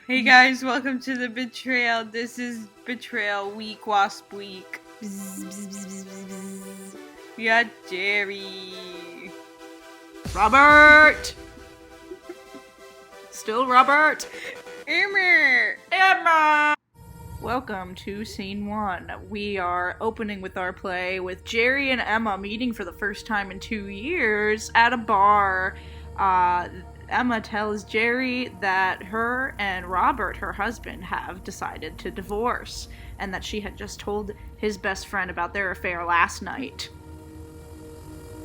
Hey guys, welcome to the Betrayal. This is Betrayal Week, Wasp Week. We got Jerry. Robert! Still Robert! Emma! Welcome to Scene 1. We are opening with our play with Jerry and Emma meeting for the first time in 2 years at a bar. Emma tells Jerry that her and Robert, her husband, have decided to divorce, and that she had just told his best friend about their affair last night.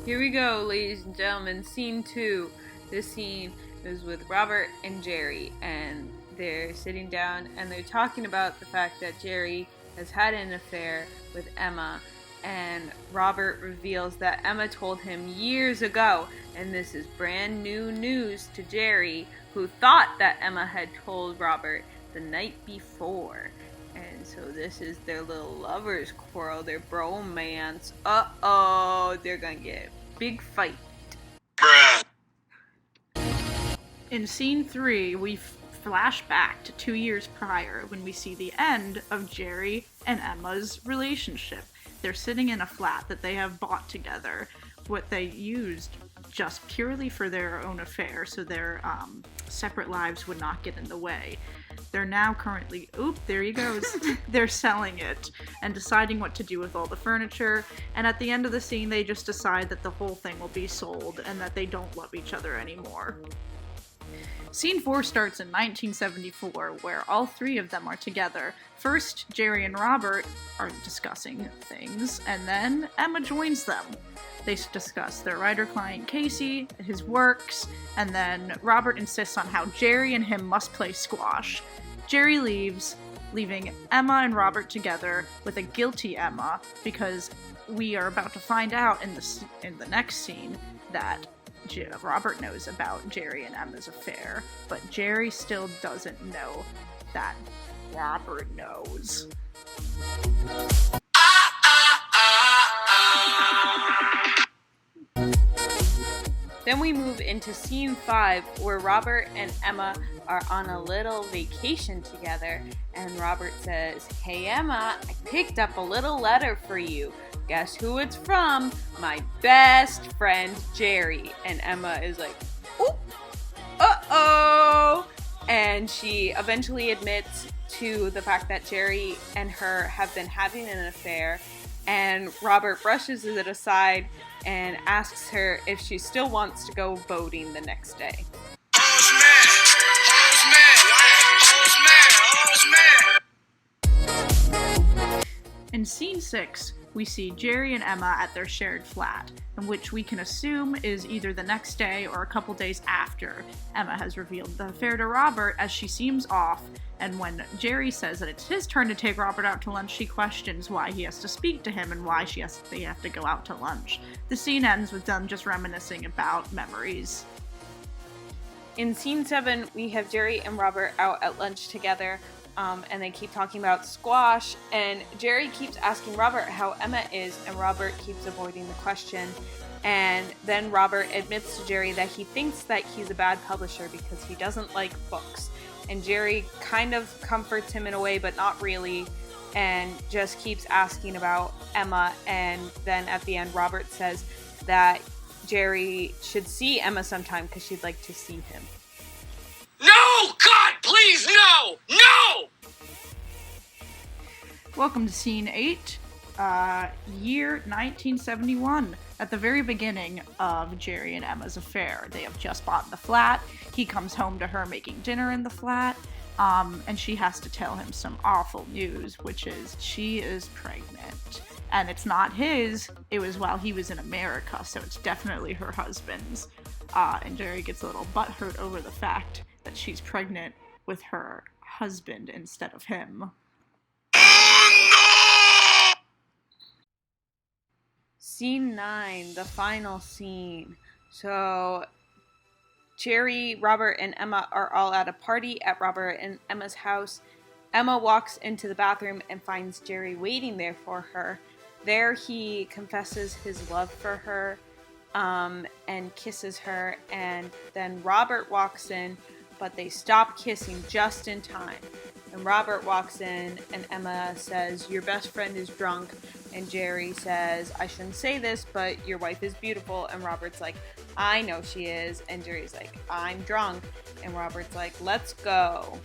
Here we go, ladies and gentlemen. Scene 2. This scene is with Robert and Jerry, and they're sitting down and they're talking about the fact that Jerry has had an affair with Emma, and Robert reveals that Emma told him years ago, and this is brand new news to Jerry, who thought that Emma had told Robert the night before. And so this is their little lovers quarrel, their bromance. Uh-oh, they're gonna get a big fight. In Scene 3, we flash back to 2 years prior when we see the end of Jerry and Emma's relationship. They're sitting in a flat that they have bought together, what they used just purely for their own affair, so their separate lives would not get in the way. They're now currently, there he goes, they're selling it and deciding what to do with all the furniture, and at the end of the scene they just decide that the whole thing will be sold and that they don't love each other anymore. Scene 4 starts in 1974, where all three of them are together. First, Jerry and Robert are discussing things, and then Emma joins them. They discuss their writer-client Casey, his works, and then Robert insists on how Jerry and him must play squash. Jerry leaves, leaving Emma and Robert together with a guilty Emma, because we are about to find out in the next scene that Robert knows about Jerry and Emma's affair, but Jerry still doesn't know that Robert knows. Then we move into Scene 5, where Robert and Emma are on a little vacation together, and Robert says, "Hey Emma, I picked up a little letter for you. Guess who it's from? My best friend Jerry." And Emma is like, "Oop, uh-oh!" And she eventually admits to the fact that Jerry and her have been having an affair, and Robert brushes it aside and asks her if she still wants to go boating the next day. In Scene 6, we see Jerry and Emma at their shared flat, in which we can assume is either the next day or a couple days after Emma has revealed the affair to Robert, as she seems off, and when Jerry says that it's his turn to take Robert out to lunch, she questions why he has to speak to him and why they have to go out to lunch. The scene ends with them just reminiscing about memories. In Scene 7, we have Jerry and Robert out at lunch together, and they keep talking about squash, and Jerry keeps asking Robert how Emma is, and Robert keeps avoiding the question. And then Robert admits to Jerry that he thinks that he's a bad publisher because he doesn't like books. And Jerry kind of comforts him in a way, but not really, and just keeps asking about Emma. And then at the end, Robert says that Jerry should see Emma sometime because she'd like to see him. No! God, please, no! No! Welcome to Scene 8, year 1971. At the very beginning of Jerry and Emma's affair. They have just bought the flat. He comes home to her making dinner in the flat, and she has to tell him some awful news, which is she is pregnant. And it's not his, it was while he was in America, so it's definitely her husband's. And Jerry gets a little butthurt over the fact that she's pregnant with her husband instead of him. Scene 9, the final scene. So, Jerry, Robert, and Emma are all at a party at Robert and Emma's house. Emma walks into the bathroom and finds Jerry waiting there for her. There he confesses his love for her and kisses her, and then Robert walks in, but they stop kissing just in time. And Robert walks in, and Emma says, "Your best friend is drunk." And Jerry says, "I shouldn't say this, but your wife is beautiful." And Robert's like, "I know she is." And Jerry's like, "I'm drunk." And Robert's like, "Let's go."